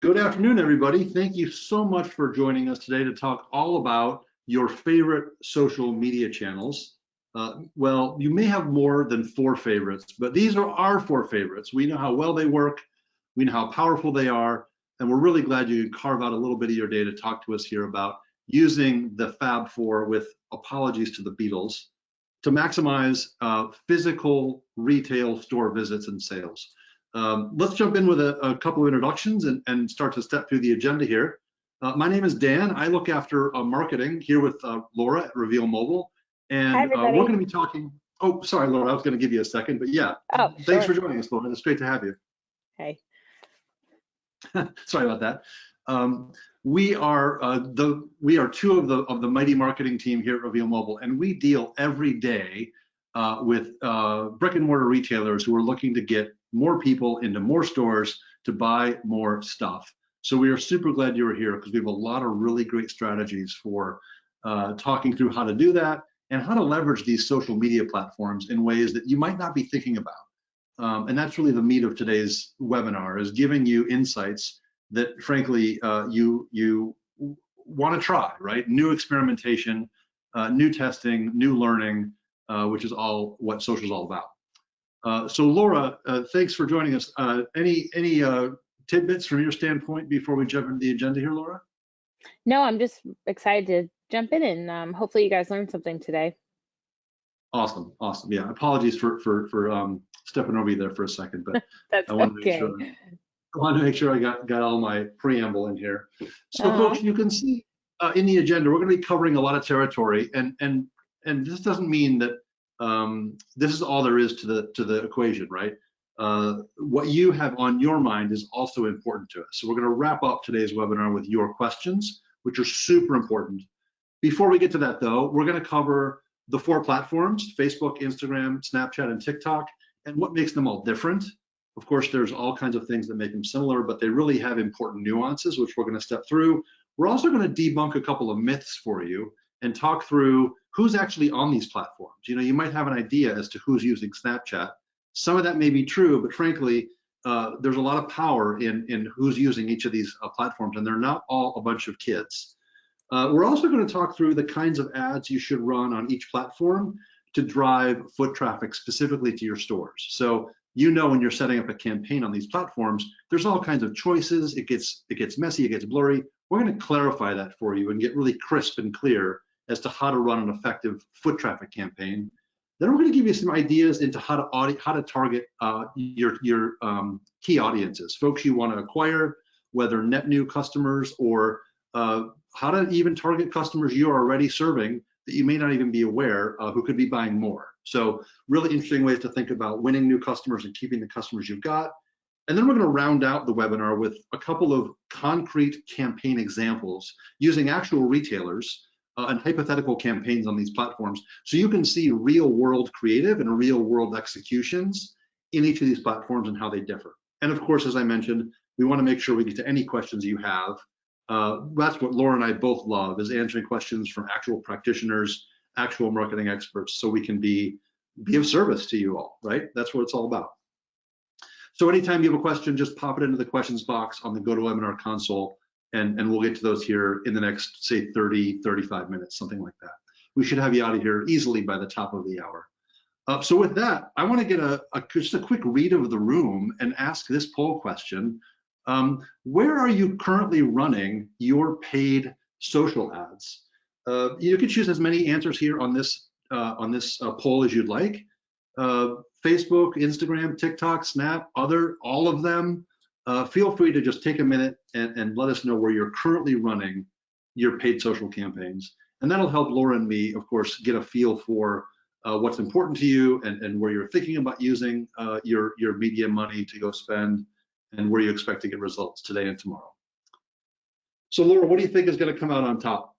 Good afternoon, everybody. Thank you so much for joining us today to talk all about your favorite social media channels. Well, you may have more than four favorites, but these are our four favorites. We know how well they work, we know how powerful they are, and we're really glad you could carve out a little bit of your day to talk to us here about using the Fab Four, with apologies to the Beatles, to maximize physical retail store visits and sales. Let's jump in with a couple of introductions and start to step through the agenda here. My name is Dan. I look after marketing here with Laura at Reveal Mobile. Hi, And we're everybody. going to be talking. Oh, sorry, Laura, I was going to give you a second, but yeah, Oh, thanks sure. for joining us, Laura. It's great to have you. Hey. Sorry about that. We are two of the mighty marketing team here at Reveal Mobile, and we deal every day with brick and mortar retailers who are looking to get more people into more stores to buy more stuff. So we are super glad you were here, because we have a lot of really great strategies for talking through how to do that and how to leverage these social media platforms in ways that you might not be thinking about. And that's really the meat of today's webinar, is giving you insights that, frankly, you want to try, right? New experimentation, new testing, new learning, which is all what social is all about. So Laura, thanks for joining us. Any tidbits from your standpoint before we jump into the agenda here, Laura? No, I'm just excited to jump in and hopefully you guys learned something today. Awesome, awesome. Yeah, apologies for stepping over you there for a second, but That's I wanted to make sure. okay. I wanted to make sure I got all my preamble in here. So, Uh-huh. folks, you can see in the agenda we're going to be covering a lot of territory, and this doesn't mean that this is all there is to the equation, right? What you have on your mind is also important to us. So we're going to wrap up today's webinar with your questions, which are super important. Before we get to that, though, we're going to cover the four platforms: Facebook, Instagram, Snapchat, and TikTok, and what makes them all different. Of course, there's all kinds of things that make them similar, but they really have important nuances, which we're going to step through. We're also going to debunk a couple of myths for you and talk through who's actually on these platforms. You know, you might have an idea as to who's using Snapchat. Some of that may be true, but frankly, there's a lot of power in who's using each of these platforms, and they're not all a bunch of kids. We're also going to talk through the kinds of ads you should run on each platform to drive foot traffic specifically to your stores. So, you know, when you're setting up a campaign on these platforms, there's all kinds of choices. It gets messy, it gets blurry. We're going to clarify that for you and get really crisp and clear as to how to run an effective foot traffic campaign. Then we're going to give you some ideas into how to target your key audiences, folks you want to acquire, whether net new customers or how to even target customers you're already serving that you may not even be aware who could be buying more. So really interesting ways to think about winning new customers and keeping the customers you've got. And then we're going to round out the webinar with a couple of concrete campaign examples using actual retailers and hypothetical campaigns on these platforms, so you can see real world creative and real world executions in each of these platforms and how they differ. And of course, as I mentioned, we want to make sure we get to any questions you have. That's what Laura and I both love, is answering questions from actual practitioners, actual marketing experts, so we can be of service to you all, right? That's what it's all about. So anytime you have a question, just pop it into the questions box on the GoToWebinar console, and we'll get to those here in the next, say, 30, 35 minutes, something like that. We should have you out of here easily by the top of the hour. So with that, I want to get just a quick read of the room and ask this poll question. Where are you currently running your paid social ads? You can choose as many answers here on this poll as you'd like. Facebook, Instagram, TikTok, Snap, all of them. Feel free to just take a minute and let us know where you're currently running your paid social campaigns. And that'll help Laura and me, of course, get a feel for what's important to you and where you're thinking about using your media money to go spend, and where you expect to get results today and tomorrow. So Laura, what do you think is going to come out on top?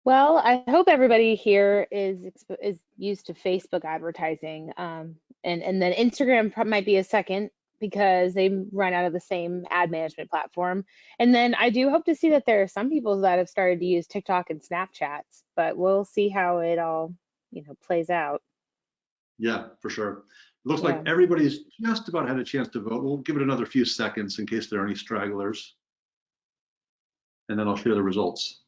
Well, I hope everybody here is used to Facebook advertising, and then Instagram might be a second, because they run out of the same ad management platform. And then I do hope to see that there are some people that have started to use TikTok and Snapchats, but we'll see how it all, plays out. Yeah, for sure. looks like Yeah. everybody's just about had a chance to vote. We'll give it another few seconds in case there are any stragglers, and then I'll share the results.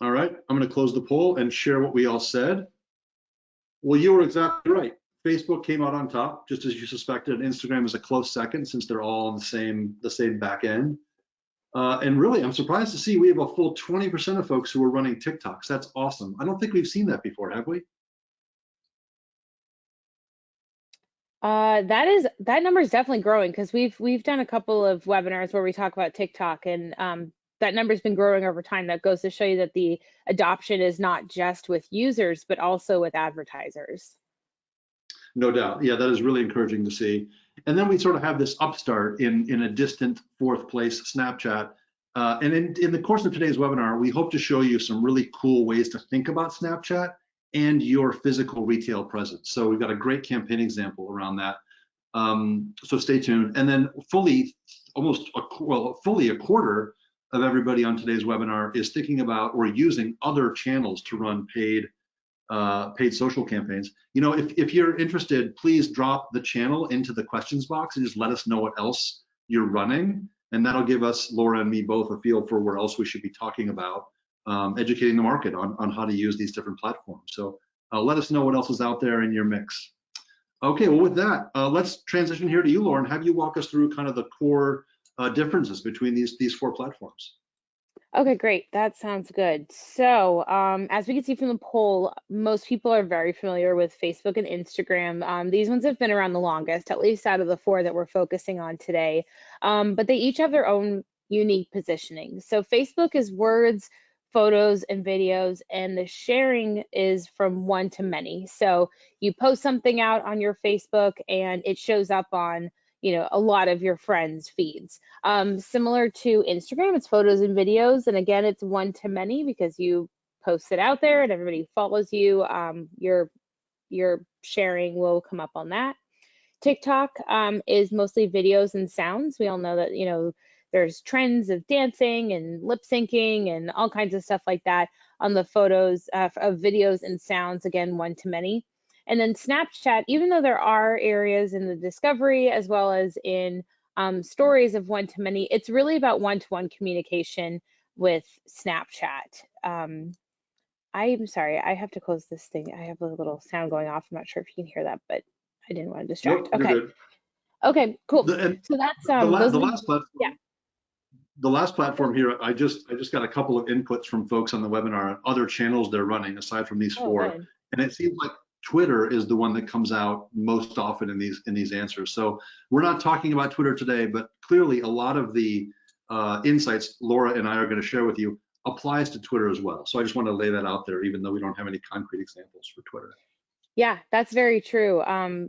All right, I'm going to close the poll and share what we all said. Well, you were exactly right. Facebook came out on top, just as you suspected. Instagram is a close second since they're all on the same back end. And really, I'm surprised to see we have a full 20% of folks who are running TikToks. That's awesome. I don't think we've seen that before, have we? That number is definitely growing because we've done a couple of webinars where we talk about TikTok, and that number's been growing over time. That goes to show you that the adoption is not just with users, but also with advertisers. No doubt. Yeah, that is really encouraging to see. And then we sort of have this upstart in a distant fourth place, Snapchat. And in the course of today's webinar, we hope to show you some really cool ways to think about Snapchat and your physical retail presence. So we've got a great campaign example around that. So stay tuned. And then fully a quarter of everybody on today's webinar is thinking about or using other channels to run paid social campaigns. You know, if you're interested, please drop the channel into the questions box and just let us know what else you're running. And that'll give us, Laura and me both, a feel for where else we should be talking about, educating the market on how to use these different platforms. So let us know what else is out there in your mix. Okay, well with that, let's transition here to you, Laura, and have you walk us through kind of the core differences between these four platforms. Okay, great. That sounds good. So, as we can see from the poll, most people are very familiar with Facebook and Instagram. These ones have been around the longest, at least out of the four that we're focusing on today. But they each have their own unique positioning. So Facebook is words, photos, and videos, and the sharing is from one to many. So you post something out on your Facebook and it shows up on a lot of your friends' feeds. Similar to Instagram, it's photos and videos. And again, it's one to many because you post it out there and everybody follows you. Your sharing will come up on that. TikTok is mostly videos and sounds. We all know that, there's trends of dancing and lip syncing and all kinds of stuff like that on the photos of videos and sounds, again, one to many. And then Snapchat, even though there are areas in the discovery as well as in stories of one to many, it's really about one-to-one communication with Snapchat. I'm sorry, I have to close this thing. I have a little sound going off. I'm not sure if you can hear that, but I didn't want to distract. Nope, Okay. you're good. Okay, cool. And So that's the last platform. yeah. The last platform here, I just got a couple of inputs from folks on the webinar on other channels they're running aside from these four, Good. and it seems like Twitter is the one that comes out most often in these answers. So we're not talking about Twitter today, but clearly a lot of the insights Laura and I are going to share with you applies to Twitter as well. So I just want to lay that out there, even though we don't have any concrete examples for Twitter. Yeah, that's very true.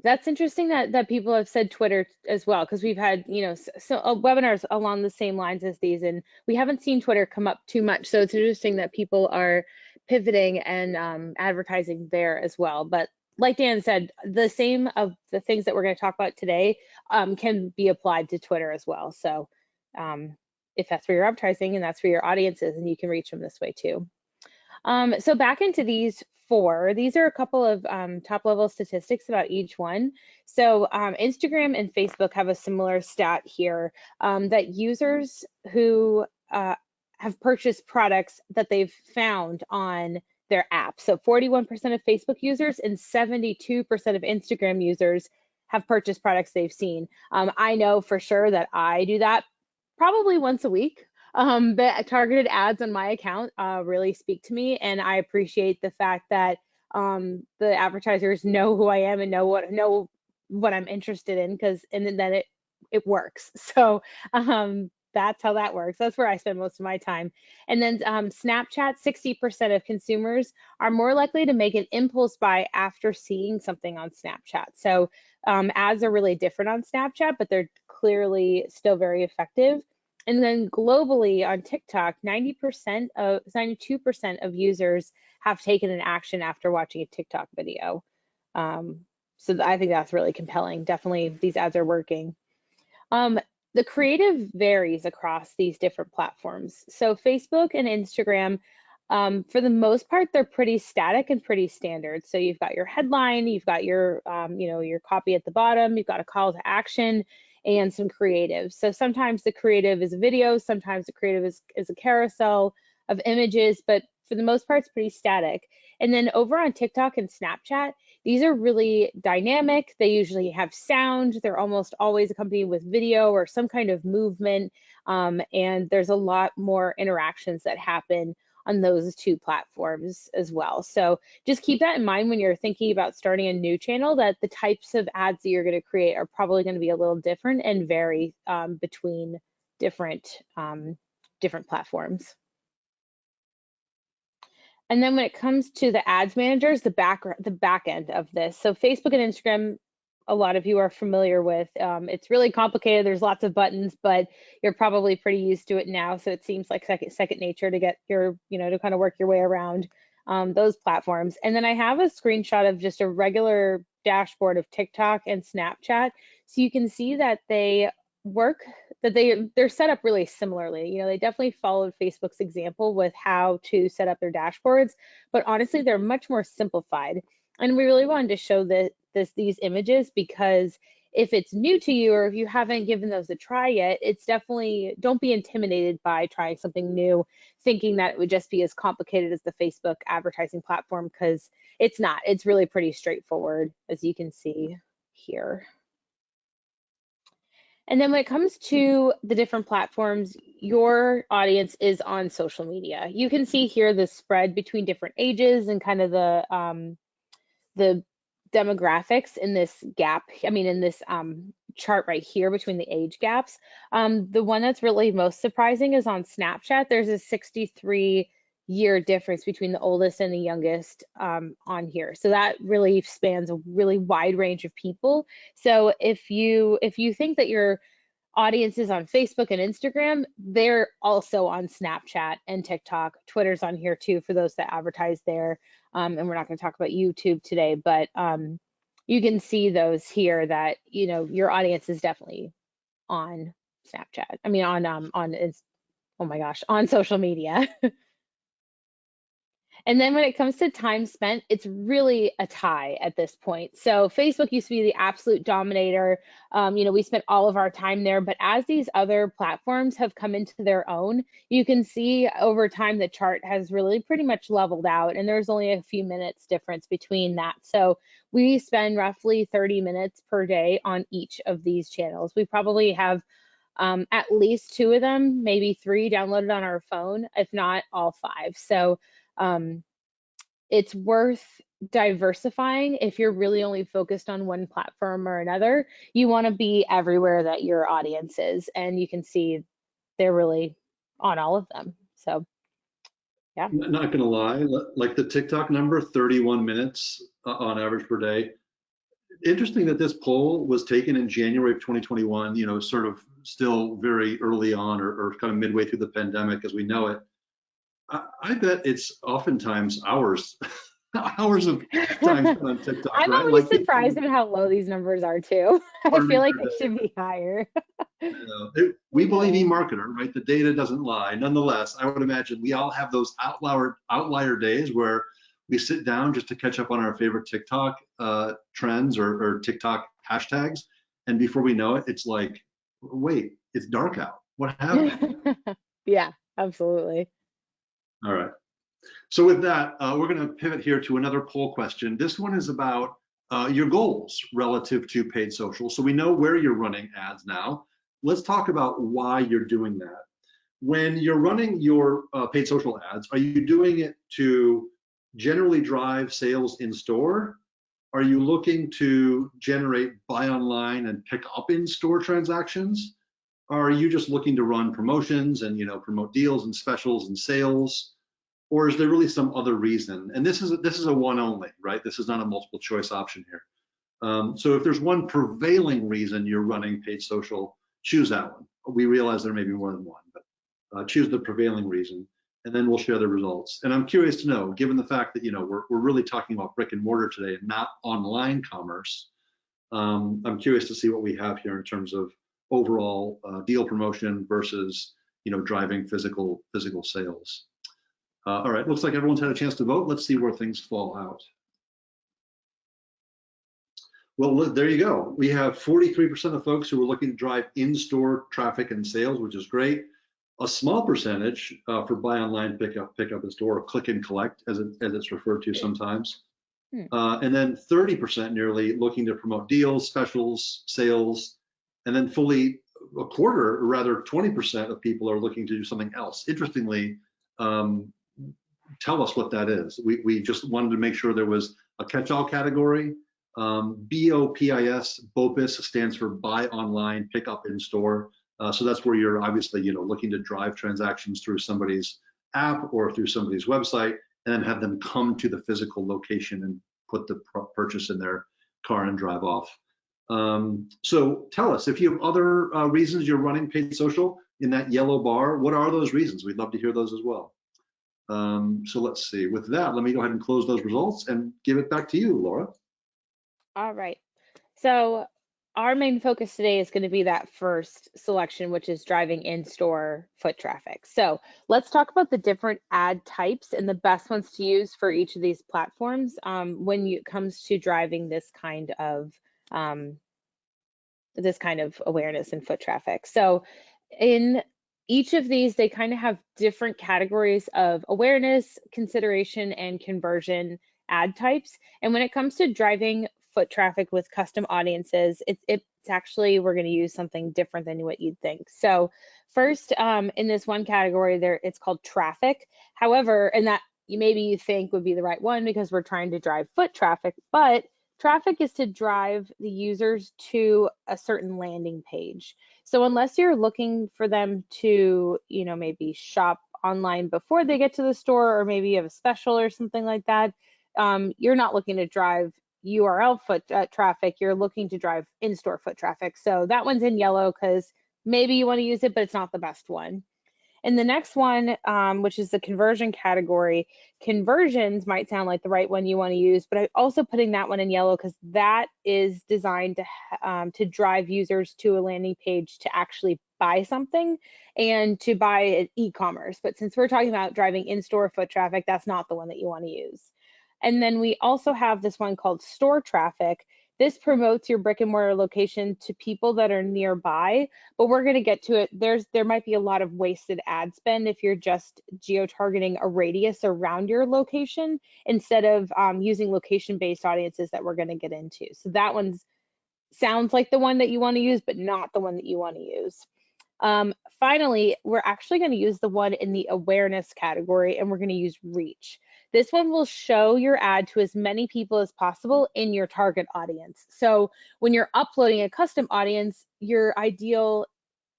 That's interesting that people have said Twitter as well, because we've had, webinars along the same lines as these, and we haven't seen Twitter come up too much. So it's interesting that people are pivoting and advertising there as well. But like Dan said, the same of the things that we're going to talk about today can be applied to Twitter as well. So if that's where you're advertising and that's where your audience is, and you can reach them this way too. So back into these four, these are a couple of top level statistics about each one. So Instagram and Facebook have a similar stat here that users who have purchased products that they've found on their app. So 41% of Facebook users and 72% of Instagram users have purchased products they've seen. I know for sure that I do that probably once a week. The targeted ads on my account really speak to me, and I appreciate the fact that the advertisers know who I am and know what I'm interested in, and then it works. So that's how that works. That's where I spend most of my time. And then Snapchat, 60% of consumers are more likely to make an impulse buy after seeing something on Snapchat. So ads are really different on Snapchat, but they're clearly still very effective. And then globally on TikTok, 92% of users have taken an action after watching a TikTok video. So I think that's really compelling. Definitely, these ads are working. The creative varies across these different platforms. So Facebook and Instagram For the most part, they're pretty static and pretty standard. So you've got your headline, you've got your, your copy at the bottom, you've got a call to action, and some creative. So sometimes the creative is a video, sometimes the creative is a carousel of images, but for the most part, it's pretty static. And then over on TikTok and Snapchat, these are really dynamic. They usually have sound. They're almost always accompanied with video or some kind of movement. And there's a lot more interactions that happen on those two platforms as well. So just keep that in mind when you're thinking about starting a new channel, that the types of ads that you're going to create are probably going to be a little different and vary between different different platforms. And then when it comes to the ads managers, the back end of this, so Facebook and Instagram, a lot of you are familiar with. It's really complicated. There's lots of buttons, but you're probably pretty used to it now. So it seems like second nature to get your, to kind of work your way around those platforms. And then I have a screenshot of just a regular dashboard of TikTok and Snapchat. So you can see that they work, that they're set up really similarly. They definitely followed Facebook's example with how to set up their dashboards, but honestly, they're much more simplified. And we really wanted to show these images because if it's new to you or if you haven't given those a try yet, it's definitely, don't be intimidated by trying something new, thinking that it would just be as complicated as the Facebook advertising platform, because it's not. It's really pretty straightforward, as you can see here. And then when it comes to the different platforms, your audience is on social media. You can see here the spread between different ages and kind of the demographics in this gap. I mean, in this chart right here between the age gaps. The one that's really most surprising is on Snapchat. There's a 63-year difference between the oldest and the youngest on here. So that really spans a really wide range of people. So if you think that your audience is on Facebook and Instagram, they're also on Snapchat and TikTok. Twitter's on here too for those that advertise there. And we're not going to talk about YouTube today, but you can see those here that, your audience is definitely on Snapchat. I mean, oh my gosh, on social media. And then when it comes to time spent, it's really a tie at this point. So Facebook used to be the absolute dominator. We spent all of our time there, but as these other platforms have come into their own, you can see over time the chart has really pretty much leveled out, and there's only a few minutes difference between that. So we spend roughly 30 minutes per day on each of these channels. We probably have at least 2 of them, maybe 3 downloaded on our phone, if not all 5. So it's worth diversifying if you're really only focused on one platform or another. You want to be everywhere that your audience is, and you can see they're really on all of them. So, yeah. Not gonna lie, like the TikTok number, 31 minutes on average per day. Interesting that this poll was taken in January of 2021, sort of still very early on or kind of midway through the pandemic as we know it. I bet it's oftentimes hours, hours of time spent on TikTok, I'm right? always surprised at how low these numbers are too. I feel like they should be higher. We believe eMarketer, right? The data doesn't lie. Nonetheless, I would imagine we all have those outlier days where we sit down just to catch up on our favorite TikTok trends or TikTok hashtags, and before we know it, it's like, wait, it's dark out. What happened? Yeah, absolutely. All right. So with that, we're going to pivot here to another poll question. This one is about your goals relative to paid social. So we know where you're running ads now. Let's talk about why you're doing that. When you're running your paid social ads, are you doing it to generally drive sales in store? Are you looking to generate buy online and pick up in store transactions? Or are you just looking to run promotions and promote deals and specials and sales? Or is there really some other reason? And this is a one only, right? This is not a multiple choice option here. So if there's one prevailing reason you're running paid social, choose that one. We realize there may be more than one, but choose the prevailing reason, and then we'll share the results. And I'm curious to know, given the fact that we're really talking about brick and mortar today and not online commerce, I'm curious to see what we have here in terms of overall deal promotion versus driving physical sales. All right, looks like everyone's had a chance to vote. Let's see where things fall out. Well, there you go. We have 43% of folks who are looking to drive in-store traffic and sales, which is great. A small percentage for buy online, pick up in store, or click and collect, as it's referred to sometimes. And then 30% nearly looking to promote deals, specials, sales, and then fully a quarter, or rather 20% of people are looking to do something else. Interestingly, tell us what that is. We just wanted to make sure there was a catch-all category. BOPIS, BOPIS stands for buy online, pick up in store. So that's where you're obviously, looking to drive transactions through somebody's app or through somebody's website, and then have them come to the physical location and put the purchase in their car and drive off. So tell us, if you have other reasons you're running paid social in that yellow bar, what are those reasons? We'd love to hear those as well. So let's see. With that, let me go ahead and close those results and give it back to you, Laura. All right. So our main focus today is going to be that first selection, which is driving in-store foot traffic. So let's talk about the different ad types and the best ones to use for each of these platforms when it comes to driving this kind of awareness and foot traffic. So in each of these, they kind of have different categories of awareness, consideration, and conversion ad types. And when it comes to driving foot traffic with custom audiences, it's actually, we're going to use something different than what you'd think. So first, in this one category there, it's called traffic. However, and that you think would be the right one because we're trying to drive foot traffic, but traffic is to drive the users to a certain landing page. So unless you're looking for them to, maybe shop online before they get to the store, or maybe you have a special or something like that, you're not looking to drive URL foot traffic, you're looking to drive in-store foot traffic. So that one's in yellow because maybe you want to use it, but it's not the best one. And the next one, which is the conversion category, conversions might sound like the right one you want to use, but I'm also putting that one in yellow because that is designed to drive users to a landing page to actually buy something and to buy at e-commerce. But since we're talking about driving in-store foot traffic, that's not the one that you want to use. And then we also have this one called store traffic. This promotes your brick and mortar location to people that are nearby, but we're going to get to it. There might be a lot of wasted ad spend if you're just geo-targeting a radius around your location instead of using location-based audiences that we're going to get into. So that one sounds like the one that you want to use, but not the one that you want to use. Finally, we're actually going to use the one in the awareness category, and we're going to use reach. This one will show your ad to as many people as possible in your target audience. So when you're uploading a custom audience, your ideal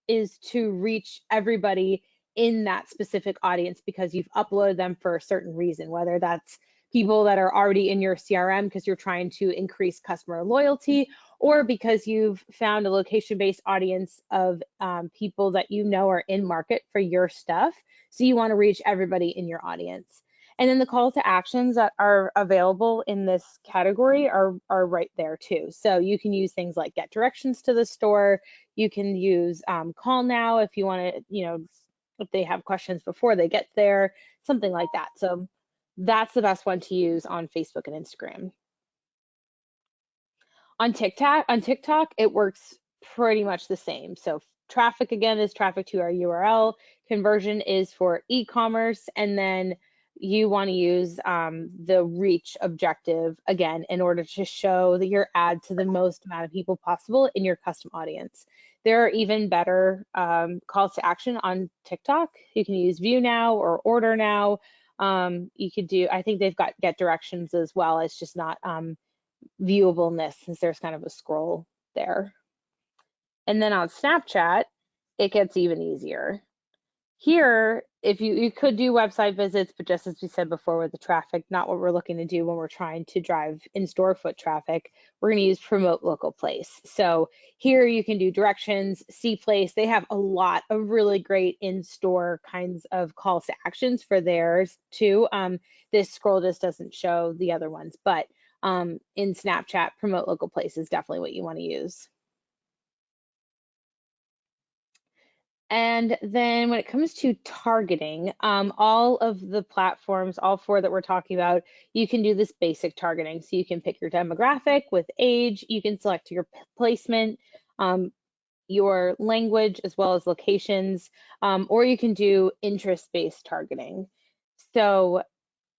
is to reach everybody in that specific audience because you've uploaded them for a certain reason, whether that's people that are already in your CRM because you're trying to increase customer loyalty, or because you've found a location-based audience of people that are in market for your stuff. So you want to reach everybody in your audience. And then the call to actions that are available in this category are right there too. So you can use things like get directions to the store. You can use call now if you want to, if they have questions before they get there, something like that. So that's the best one to use on Facebook and Instagram. On TikTok, it works pretty much the same. So traffic, again, is traffic to our URL. Conversion is for e-commerce. And then you want to use the reach objective, again, in order to show that your ad to the most amount of people possible in your custom audience. There are even better calls to action on TikTok. You can use view now or order now. You could do, I think they've got get directions as well. It's just not viewableness since there's kind of a scroll there. And then on Snapchat, it gets even easier. Here, if you could do website visits, but just as we said before with the traffic, not what we're looking to do when we're trying to drive in-store foot traffic, we're going to use promote local place. So here you can do directions, see place. They have a lot of really great in-store kinds of calls to actions for theirs too. This scroll just doesn't show the other ones, but in Snapchat, promote local place is definitely what you want to use. And then when it comes to targeting, all of the platforms, all four that we're talking about, you can do this basic targeting. So you can pick your demographic with age, you can select your placement, your language, as well as locations, or you can do interest-based targeting. So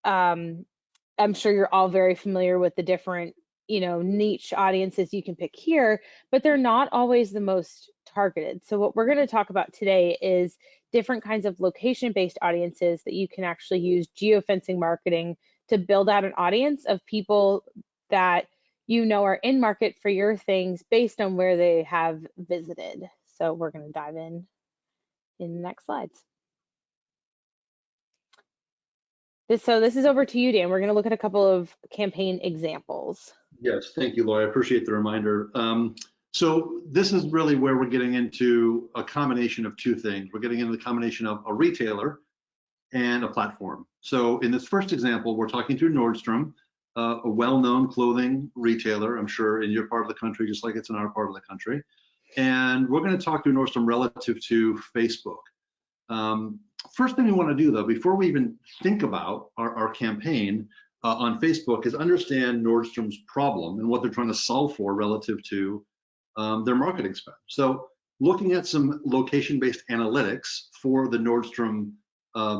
I'm sure you're all very familiar with the different, niche audiences you can pick here, but they're not always the most targeted. So what we're going to talk about today is different kinds of location-based audiences that you can actually use geofencing marketing to build out an audience of people that are in market for your things based on where they have visited. So we're going to dive in the next slides. This is over to you, Dan. We're going to look at a couple of campaign examples. Yes, thank you, Laura. I appreciate the reminder. So this is really where we're getting into a combination of two things. We're getting into the combination of a retailer and a platform. So in this first example, we're talking to Nordstrom, a well-known clothing retailer, I'm sure in your part of the country, just like it's in our part of the country. And we're going to talk to Nordstrom relative to Facebook. First thing we want to do, though, before we even think about our campaign on Facebook, is understand Nordstrom's problem and what they're trying to solve for relative to their marketing spend. So looking at some location-based analytics for the Nordstrom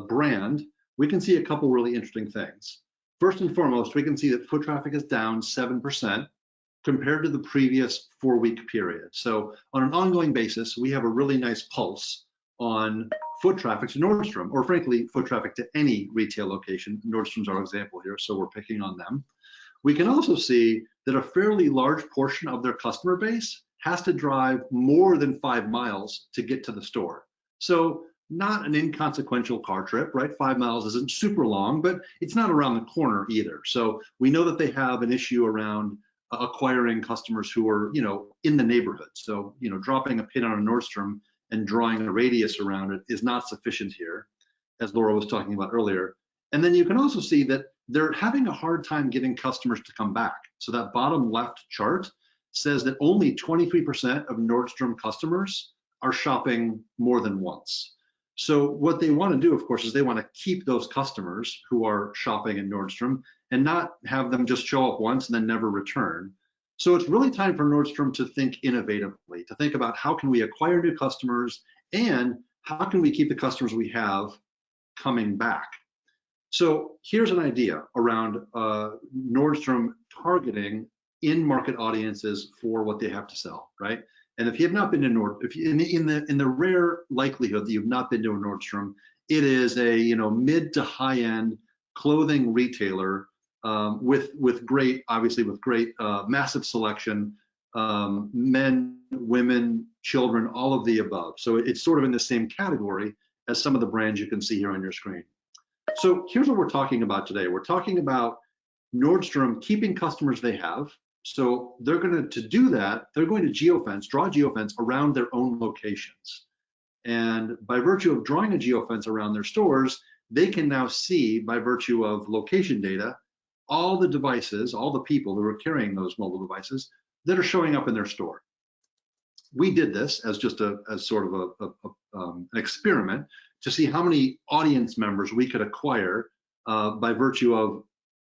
brand, we can see a couple really interesting things. First and foremost, we can see that foot traffic is down 7% compared to the previous 4-week period. So on an ongoing basis, we have a really nice pulse on foot traffic to Nordstrom, or frankly, foot traffic to any retail location. Nordstrom's our example here, so we're picking on them. We can also see that a fairly large portion of their customer base has to drive more than 5 miles to get to the store. So not an inconsequential car trip, right? 5 miles isn't super long, but it's not around the corner either. So we know that they have an issue around acquiring customers who are, in the neighborhood. So, dropping a pin on a Nordstrom and drawing a radius around it is not sufficient here, as Laura was talking about earlier. And then you can also see that they're having a hard time getting customers to come back. So that bottom left chart says that only 23% of Nordstrom customers are shopping more than once. So what they want to do, of course, is they want to keep those customers who are shopping at Nordstrom and not have them just show up once and then never return. So it's really time for Nordstrom to think innovatively, to think about how can we acquire new customers and how can we keep the customers we have coming back. So here's an idea around Nordstrom targeting in-market audiences for what they have to sell, right? And if you have not been to in the rare likelihood that you've not been to a Nordstrom, it is a mid to high-end clothing retailer with great, obviously with great massive selection, men, women, children, all of the above. So it's sort of in the same category as some of the brands you can see here on your screen. So here's what we're talking about today. We're talking about Nordstrom keeping customers they have. So they're going to do that. They're going to draw geofence around their own locations. And by virtue of drawing a geofence around their stores, they can now see, by virtue of location data, all the devices, all the people who are carrying those mobile devices that are showing up in their store. We did this as just as sort of an experiment to see how many audience members we could acquire by virtue of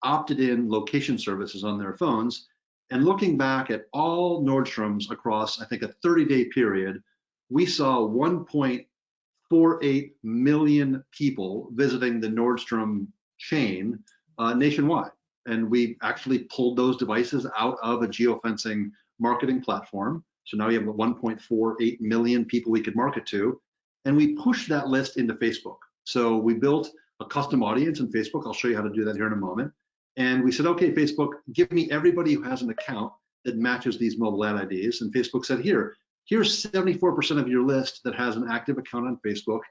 opted-in location services on their phones. And looking back at all Nordstroms across, I think, a 30-day period, we saw 1.48 million people visiting the Nordstrom chain nationwide. And we actually pulled those devices out of a geofencing marketing platform. So now we have 1.48 million people we could market to. And we pushed that list into Facebook. So we built a custom audience in Facebook. I'll show you how to do that here in a moment. And we said, okay, Facebook, give me everybody who has an account that matches these mobile ad IDs. And Facebook said, here's 74% of your list that has an active account on Facebook.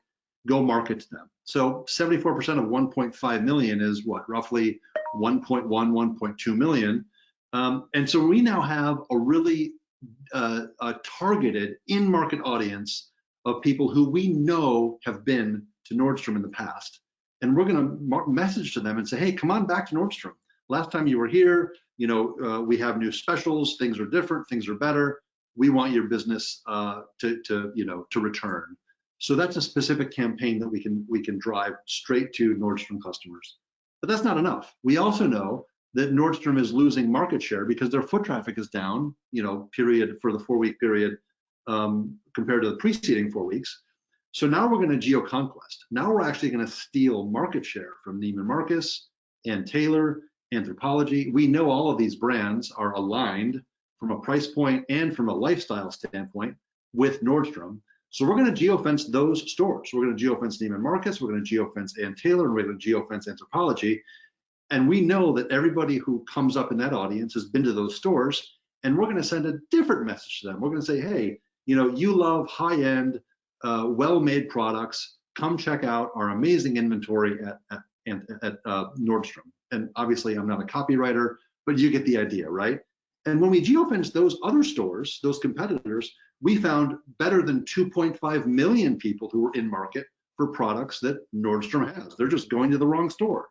Go market to them. So 74% of 1.5 million is what, roughly 1.1, 1.2 million. And so we now have a really targeted in-market audience of people who we know have been to Nordstrom in the past. And we're going to message to them and say, hey, come on back to Nordstrom. Last time you were here, we have new specials. Things are different. Things are better. We want your business to return. So that's a specific campaign that we can drive straight to Nordstrom customers. But that's not enough. We also know that Nordstrom is losing market share because their foot traffic is down, period for the 4-week period compared to the preceding 4 weeks. So now we're going to geo-conquest. Now we're actually going to steal market share from Neiman Marcus and Taylor, Anthropologie. We know all of these brands are aligned from a price point and from a lifestyle standpoint with Nordstrom. So we're going to geofence those stores. We're going to geofence Neiman Marcus, we're going to geofence Ann Taylor, and we're going to geofence Anthropologie. And we know that everybody who comes up in that audience has been to those stores, and we're going to send a different message to them. We're going to say, hey, you love high-end, well-made products. Come check out our amazing inventory at Nordstrom. And obviously, I'm not a copywriter, but you get the idea, right? And when we geofence those other stores, those competitors, we found better than 2.5 million people who were in market for products that Nordstrom has. They're just going to the wrong store.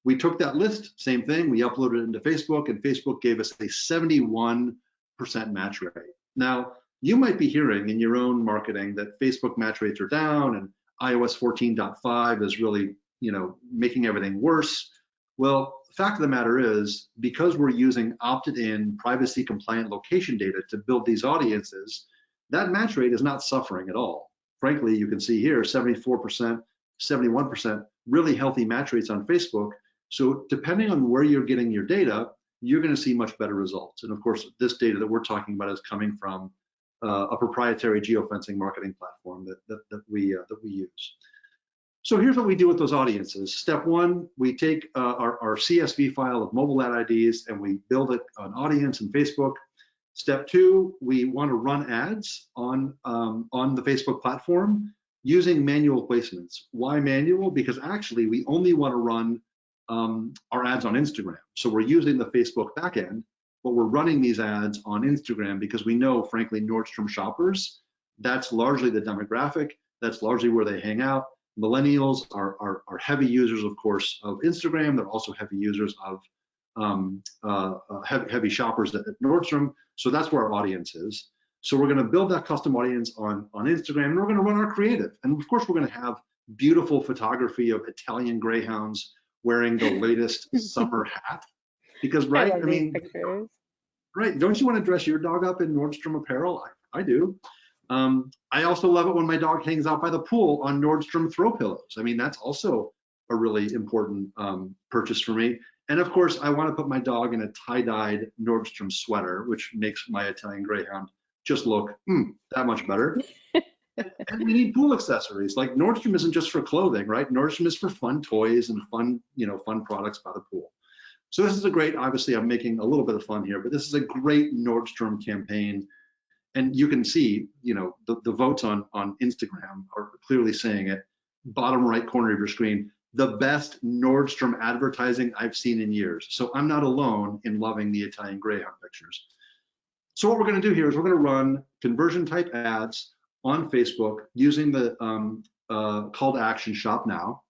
We took that list, same thing, we uploaded it into Facebook, and Facebook gave us a 71% match rate. Now, you might be hearing in your own marketing that Facebook match rates are down and iOS 14.5 is really, making everything worse. Well, the fact of the matter is, because we're using opted-in, privacy-compliant location data to build these audiences, that match rate is not suffering at all. Frankly, you can see here, 74%, 71%, really healthy match rates on Facebook. So depending on where you're getting your data, you're going to see much better results. And of course, this data that we're talking about is coming from a proprietary geofencing marketing platform that we use. So here's what we do with those audiences. Step one, we take our CSV file of mobile ad IDs and we build an audience in Facebook. Step two, we want to run ads on the Facebook platform using manual placements. Why manual? Because actually we only want to run our ads on Instagram. So we're using the Facebook backend, but we're running these ads on Instagram because we know, frankly, Nordstrom shoppers, that's largely the demographic, that's largely where they hang out. Millennials are heavy users, of course, of Instagram. They're also heavy users of heavy shoppers at Nordstrom. So that's where our audience is. So we're going to build that custom audience on Instagram, and we're going to run our creative. And of course, we're going to have beautiful photography of Italian greyhounds wearing the latest summer hat. Because, right, I mean, right, don't you want to dress your dog up in Nordstrom apparel? I do. I also love it when my dog hangs out by the pool on Nordstrom throw pillows. I mean, that's also a really important purchase for me. And of course, I want to put my dog in a tie-dyed Nordstrom sweater, which makes my Italian greyhound just look that much better. And we need pool accessories. Like Nordstrom isn't just for clothing, right? Nordstrom is for fun toys and fun products by the pool. So this is a great, obviously I'm making a little bit of fun here, but this is a great Nordstrom campaign. And you can see, the votes on Instagram are clearly saying it. Bottom right corner of your screen, the best Nordstrom advertising I've seen in years. So I'm not alone in loving the Italian greyhound pictures. So what we're going to do here is we're going to run conversion type ads on Facebook using the call to action shop now,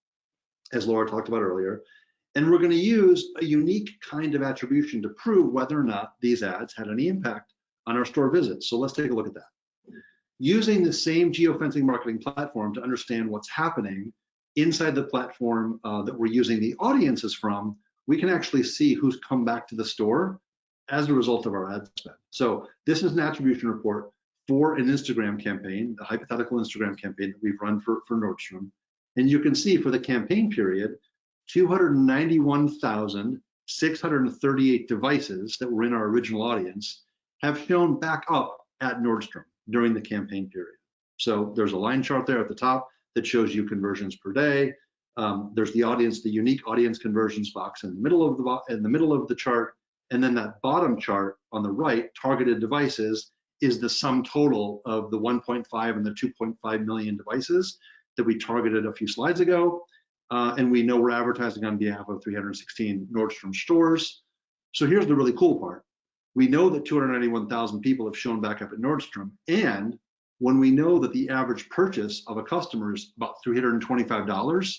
as Laura talked about earlier. And we're going to use a unique kind of attribution to prove whether or not these ads had any impact on our store visits. So let's take a look at that. Using the same geofencing marketing platform to understand what's happening inside the platform that we're using the audiences from, we can actually see who's come back to the store as a result of our ad spend. So this is an attribution report for an Instagram campaign, the hypothetical Instagram campaign that we've run for Nordstrom. And you can see for the campaign period, 291,638 devices that were in our original audience have shown back up at Nordstrom during the campaign period. So there's a line chart there at the top that shows you conversions per day. There's the audience, the unique audience conversions box in the middle of the chart, and then that bottom chart on the right, targeted devices, is the sum total of the 1.5 and the 2.5 million devices that we targeted a few slides ago. And we know we're advertising on behalf of 316 Nordstrom stores. So here's the really cool part. We know that 291,000 people have shown back up at Nordstrom. And when we know that the average purchase of a customer is about $325,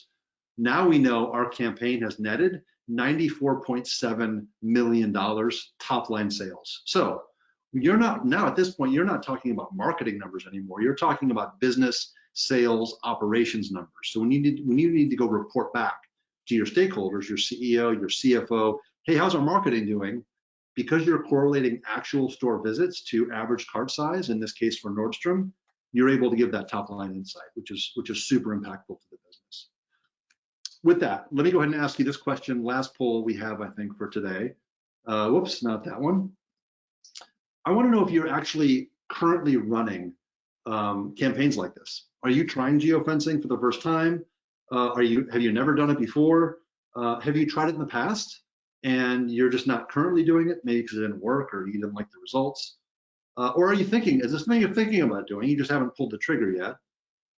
now we know our campaign has netted $94.7 million top line sales. So you're not, now at this point, you're not talking about marketing numbers anymore. You're talking about business sales, operations numbers. So when you need to go report back to your stakeholders, your CEO, your CFO, hey, how's our marketing doing? Because you're correlating actual store visits to average cart size, in this case for Nordstrom, you're able to give that top line insight, which is super impactful to the business. With that, let me go ahead and ask you this question. Last poll we have, I think, for today. Whoops, not that one. I want to know if you're actually currently running campaigns like this. Are you trying geofencing for the first time? Have you never done it before? Have you tried it in the past and you're just not currently doing it, maybe because it didn't work or you didn't like the results? Or are you thinking, is this something you're thinking about doing, you just haven't pulled the trigger yet?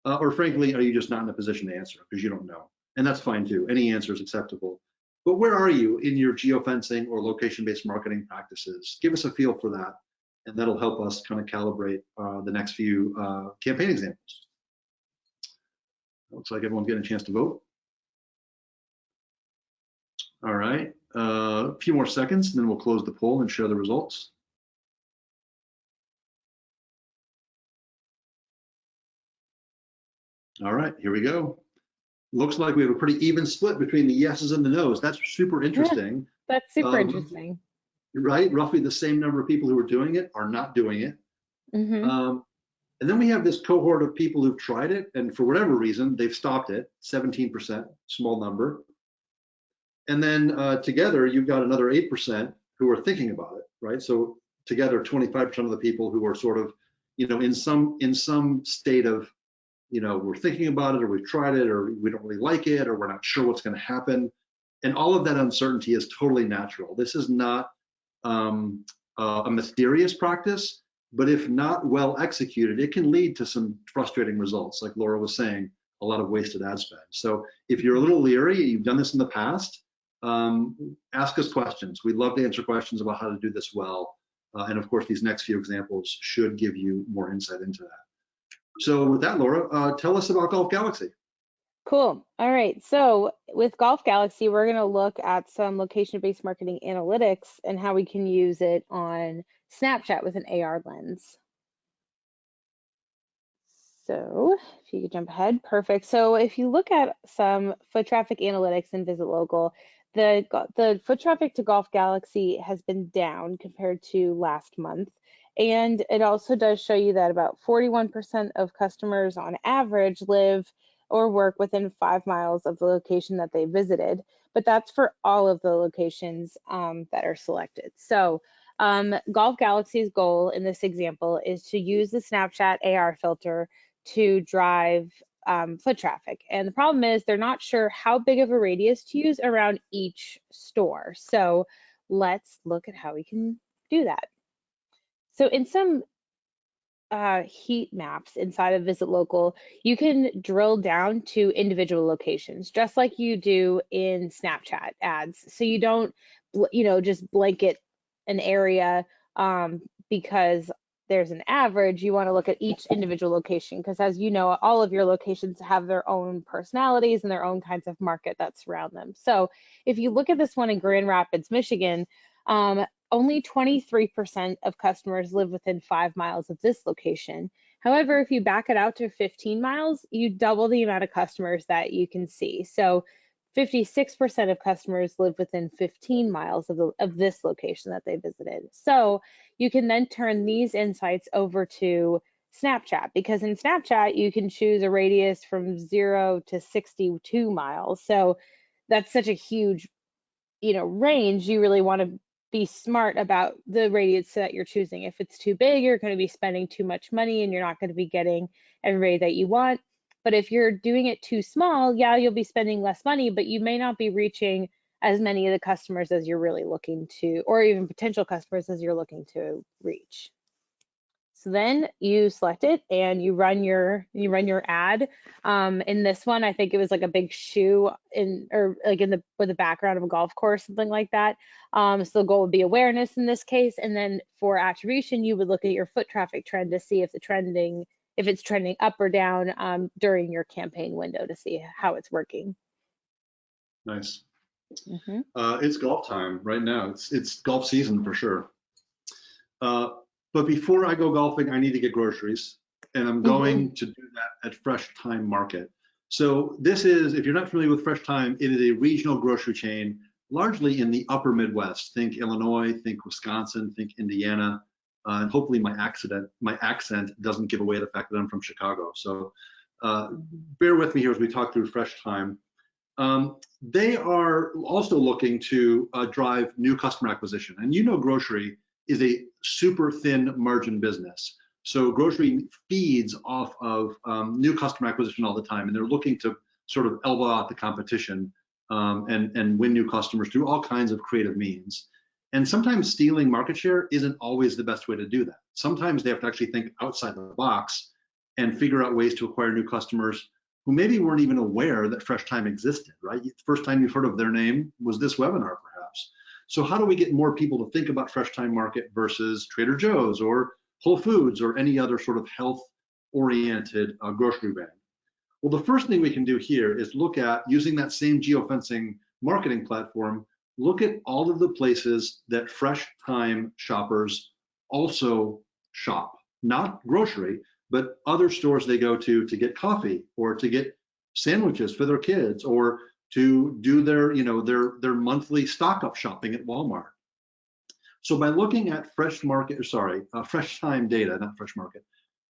Or frankly, are you just not in a position to answer because you don't know? And that's fine too. Any answer is acceptable. But where are you in your geofencing or location-based marketing practices? Give us a feel for that, and that'll help us kind of calibrate the next few campaign examples. Looks like everyone's getting a chance to vote. All right, a few more seconds, and then we'll close the poll and share the results. All right, here we go. Looks like we have a pretty even split between the yeses and the nos. That's super interesting. Yeah, that's super interesting. Right, roughly the same number of people who are doing it are not doing it. Mm-hmm. And then we have this cohort of people who've tried it, and for whatever reason, they've stopped it, 17%, small number. And then together, you've got another 8% who are thinking about it, right? So together, 25% of the people who are sort of, in some state of, we're thinking about it, or we've tried it, or we don't really like it, or we're not sure what's going to happen. And all of that uncertainty is totally natural. This is not a mysterious practice, but if not well executed, it can lead to some frustrating results. Like Laura was saying, a lot of wasted ad spend. So if you're a little leery, you've done this in the past, ask us questions. We'd love to answer questions about how to do this well. And of course, these next few examples should give you more insight into that. So with that, Laura, tell us about Golf Galaxy. Cool. All right. So with Golf Galaxy, we're going to look at some location-based marketing analytics and how we can use it on Snapchat with an AR lens. So if you could jump ahead, perfect. So if you look at some foot traffic analytics in Visit Local, the foot traffic to Golf Galaxy has been down compared to last month. And it also does show you that about 41% of customers on average live or work within 5 miles of the location that they visited, but that's for all of the locations that are selected. So Golf Galaxy's goal in this example is to use the Snapchat AR filter to drive foot traffic. And the problem is they're not sure how big of a radius to use around each store. So let's look at how we can do that. So in some heat maps inside of Visit Local, you can drill down to individual locations, just like you do in Snapchat ads. So you don't, just blanket an area because there's an average. You want to look at each individual location because, as you know, all of your locations have their own personalities and their own kinds of market that surround them. So if you look at this one in Grand Rapids, Michigan, only 23% of customers live within 5 miles of this location. However, if you back it out to 15 miles, you double the amount of customers that you can see. So 56% of customers live within 15 miles of this location that they visited. So you can then turn these insights over to Snapchat, because in Snapchat, you can choose a radius from 0 to 62 miles. So that's such a huge, range. You really want to be smart about the radius that you're choosing. If it's too big, you're going to be spending too much money and you're not going to be getting everybody that you want. But if you're doing it too small, yeah, you'll be spending less money, but you may not be reaching as many of the customers as you're really looking to, or even potential customers as you're looking to reach. So then you select it and you run your ad. In this one, I think it was like a big shoe with the background of a golf course, something like that. So the goal would be awareness in this case, and then for attribution, you would look at your foot traffic trend to see if it's trending up or down during your campaign window to see how it's working. Nice. Mm-hmm. It's golf time right now. It's golf season for sure. But before I go golfing, I need to get groceries. and I'm Hmm. going to do that at Fresh Time Market. So this is, if you're not familiar with Fresh Time, it is a regional grocery chain, largely in the upper Midwest. Think Illinois, think Wisconsin, think Indiana, and hopefully my accent doesn't give away the fact that I'm from Chicago. So bear with me here as we talk through Fresh Time. They are also looking to drive new customer acquisition. And you know, grocery is a super thin margin business. So grocery feeds off of new customer acquisition all the time, and they're looking to sort of elbow out the competition and win new customers through all kinds of creative means. And sometimes stealing market share isn't always the best way to do that. Sometimes they have to actually think outside the box and figure out ways to acquire new customers who maybe weren't even aware that Fresh Time existed, right? The first time you've heard of their name was this webinar, perhaps. So how do we get more people to think about Fresh Time Market versus Trader Joe's or Whole Foods or any other sort of health-oriented grocery brand? Well, the first thing we can do here is look at, using that same geofencing marketing platform, look at all of the places that Fresh Time shoppers also shop, not grocery, but other stores they go to get coffee or to get sandwiches for their kids or to do their, their monthly stock up shopping at Walmart. So by looking at Fresh Time data, not Fresh Market,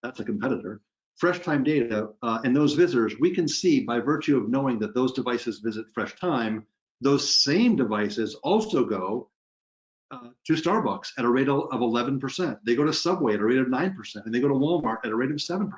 that's a competitor, Fresh Time data and those visitors, we can see by virtue of knowing that those devices visit Fresh Time, those same devices also go to Starbucks at a rate of 11%. They go to Subway at a rate of 9%, and they go to Walmart at a rate of 7%.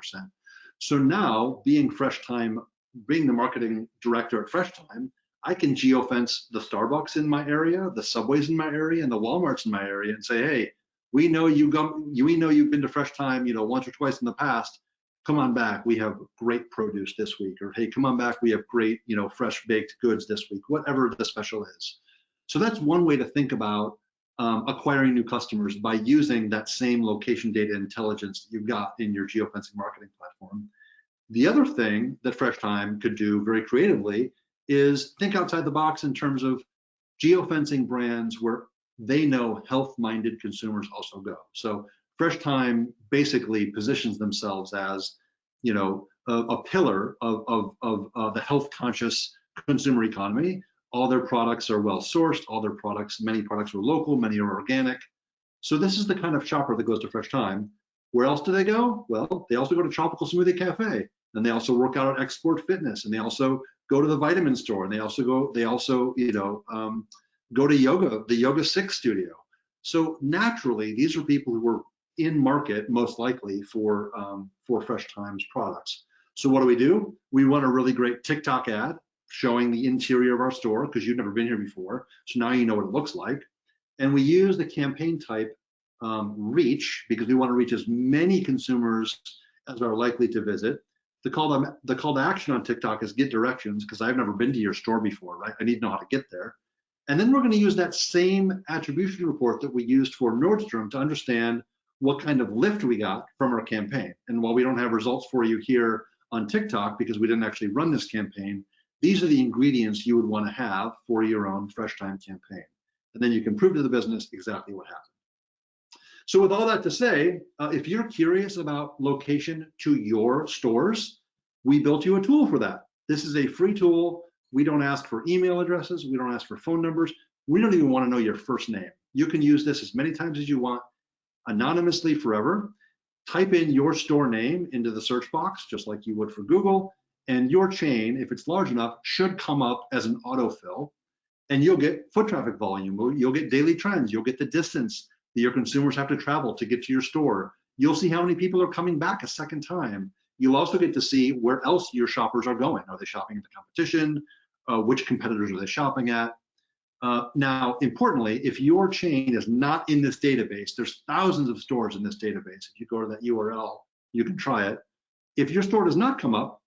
So now, being the marketing director at Fresh Time, I can geofence the Starbucks in my area, the Subways in my area, and the Walmarts in my area, and say, hey, we know you've been to Fresh Time, once or twice in the past. Come on back. We have great produce this week, or hey, come on back. We have great, fresh baked goods this week. Whatever the special is. So that's one way to think about acquiring new customers by using that same location data intelligence that you've got in your geofencing marketing platform. The other thing that Fresh Time could do very creatively is think outside the box in terms of geofencing brands where they know health-minded consumers also go. So Fresh Time basically positions themselves as, a pillar of the health-conscious consumer economy. All their products are well sourced. Many products are local, many are organic. So this is the kind of shopper that goes to Fresh Time. Where else do they go? Well, they also go to Tropical Smoothie Cafe, and they also work out at Export Fitness, and they also go to the vitamin store, and they also go to yoga, the Yoga 6 studio. So naturally, these are people who are in market most likely for Fresh Time's products. So what do? We run a really great TikTok ad showing the interior of our store because you've never been here before. So now you know what it looks like. And we use the campaign type reach because we want to reach as many consumers as are likely to visit. The call to action on TikTok is get directions because I've never been to your store before, right? I need to know how to get there. And then we're going to use that same attribution report that we used for Nordstrom to understand what kind of lift we got from our campaign. And while we don't have results for you here on TikTok because we didn't actually run this campaign, these are the ingredients you would want to have for your own Fresh Time campaign. And then you can prove to the business exactly what happened. So with all that to say, if you're curious about location to your stores, we built you a tool for that. This is a free tool. We don't ask for email addresses. We don't ask for phone numbers. We don't even want to know your first name. You can use this as many times as you want, anonymously forever. Type in your store name into the search box, just like you would for Google, and your chain, if it's large enough, should come up as an autofill, and you'll get foot traffic volume. You'll get daily trends. You'll get the distance that your consumers have to travel to get to your store. You'll see how many people are coming back a second time. You'll also get to see where else your shoppers are going. Are they shopping at the competition? Which competitors are they shopping at? Now, importantly, if your chain is not in this database, there's thousands of stores in this database. If you go to that URL, you can try it. If your store does not come up,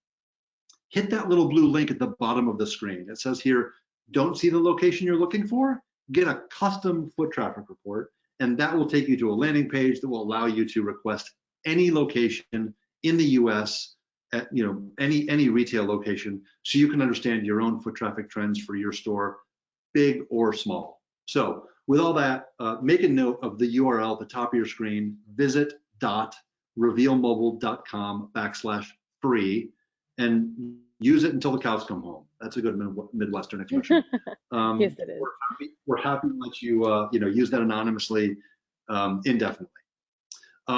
hit that little blue link at the bottom of the screen. It says here, don't see the location you're looking for? Get a custom foot traffic report, and that will take you to a landing page that will allow you to request any location in the US at any retail location, so you can understand your own foot traffic trends for your store, big or small. So with all that, make a note of the URL at the top of your screen, visit.nordstrom.com. revealmobile.com/free, and use it until the cows come home. That's a good Midwestern expression. Yes, it is. We're happy to let you, use that anonymously indefinitely.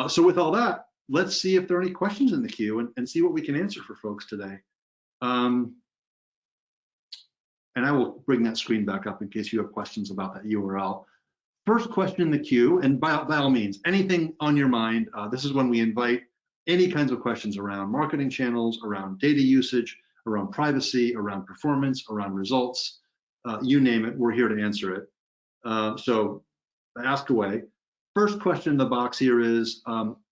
So with all that, let's see if there are any questions in the queue and see what we can answer for folks today. And I will bring that screen back up in case you have questions about that URL. First question in the queue, and by all means, anything on your mind, this is when we invite any kinds of questions around marketing channels, around data usage, around privacy, around performance, around results, you name it, we're here to answer it. So ask away. First question in the box here is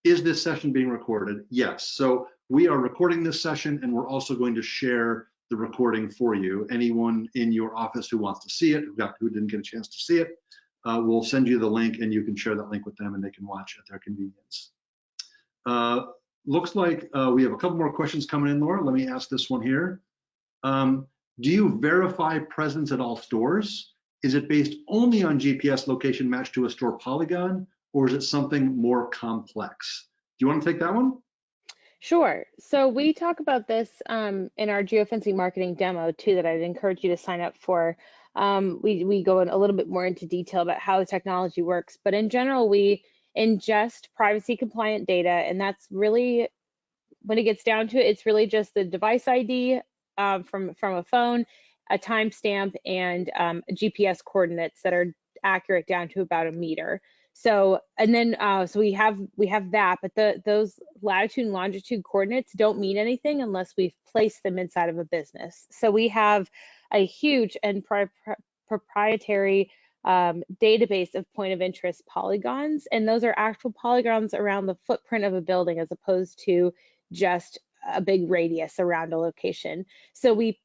this session being recorded? Yes. So we are recording this session, and we're also going to share the recording for you. Anyone in your office who wants to see it, who didn't get a chance to see it, we'll send you the link, and you can share that link with them, and they can watch at their convenience. Looks like we have a couple more questions coming in, Laura. Let me ask this one here. Do you verify presence at all stores? Is it based only on GPS location matched to a store polygon, or is it something more complex? Do you want to take that one? Sure. So we talk about this in our geofencing marketing demo too, that I'd encourage you to sign up for. We go in a little bit more into detail about how the technology works, but in general, we ingest privacy compliant data, and that's really, when it gets down to it, it's really just the device ID from a phone, a timestamp, and GPS coordinates that are accurate down to about a meter. So, and then so we have that, but those latitude and longitude coordinates don't mean anything unless we've placed them inside of a business. So we have a huge and proprietary database of point of interest polygons, and those are actual polygons around the footprint of a building as opposed to just a big radius around a location. So we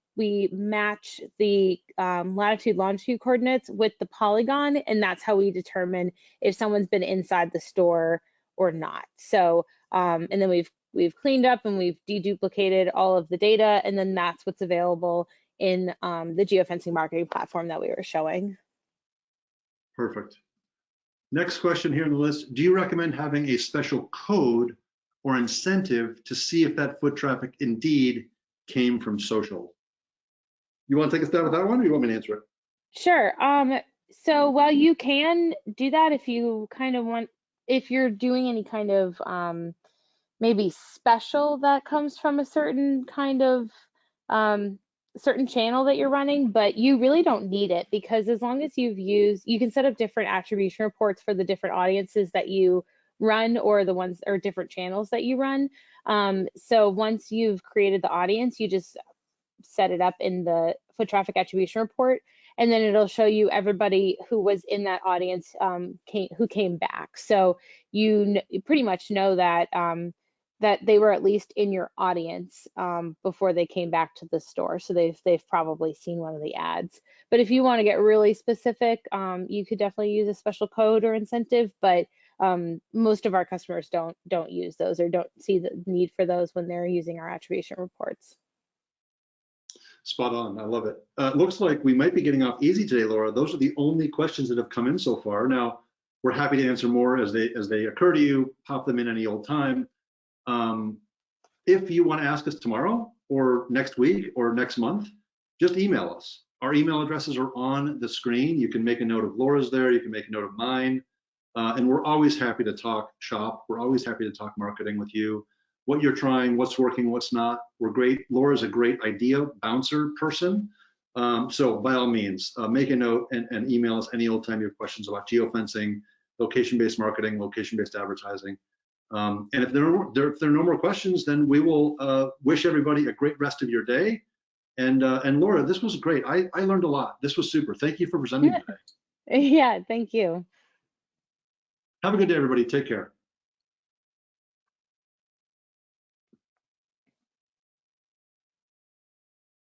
match the latitude longitude coordinates with the polygon, and that's how we determine if someone's been inside the store or not. So and then we've cleaned up and we've deduplicated all of the data, and then that's what's available in the geofencing marketing platform that we were showing. Perfect. Next question here on the list. Do you recommend having a special code or incentive to see if that foot traffic indeed came from social? You want to take a stab at that one, or you want me to answer it? Sure. So, well, you can do that if you kind of want, if you're doing any kind of maybe special that comes from a certain kind of certain channel that you're running, but you really don't need it, because as long as you can set up different attribution reports for the different audiences that you run, or the ones or different channels that you run. So once you've created the audience, you just set it up in the foot traffic attribution report, and then it'll show you everybody who was in that audience who came back. So you pretty much know that that they were at least in your audience before they came back to the store. So they've probably seen one of the ads. But if you want to get really specific, you could definitely use a special code or incentive, but most of our customers don't use those, or don't see the need for those when they're using our attribution reports. Spot on. I love it. Looks like we might be getting off easy today, Laura. Those are the only questions that have come in so far. Now, we're happy to answer more as they occur to you. Pop them in any old time. If you want to ask us tomorrow or next week or next month, just email us. Our email addresses are on the screen. You can make a note of Laura's there. You can make a note of mine. And we're always happy to talk shop. We're always happy to talk marketing with you. What you're trying, what's working, what's not. We're great. Laura's a great idea bouncer person. So by all means, make a note and email us any old time you have questions about geofencing, location-based marketing, location-based advertising. And if there are no more questions, then we will wish everybody a great rest of your day. And Laura, this was great. I learned a lot. This was super. Thank you for presenting today. Yeah, thank you. Have a good day, everybody. Take care.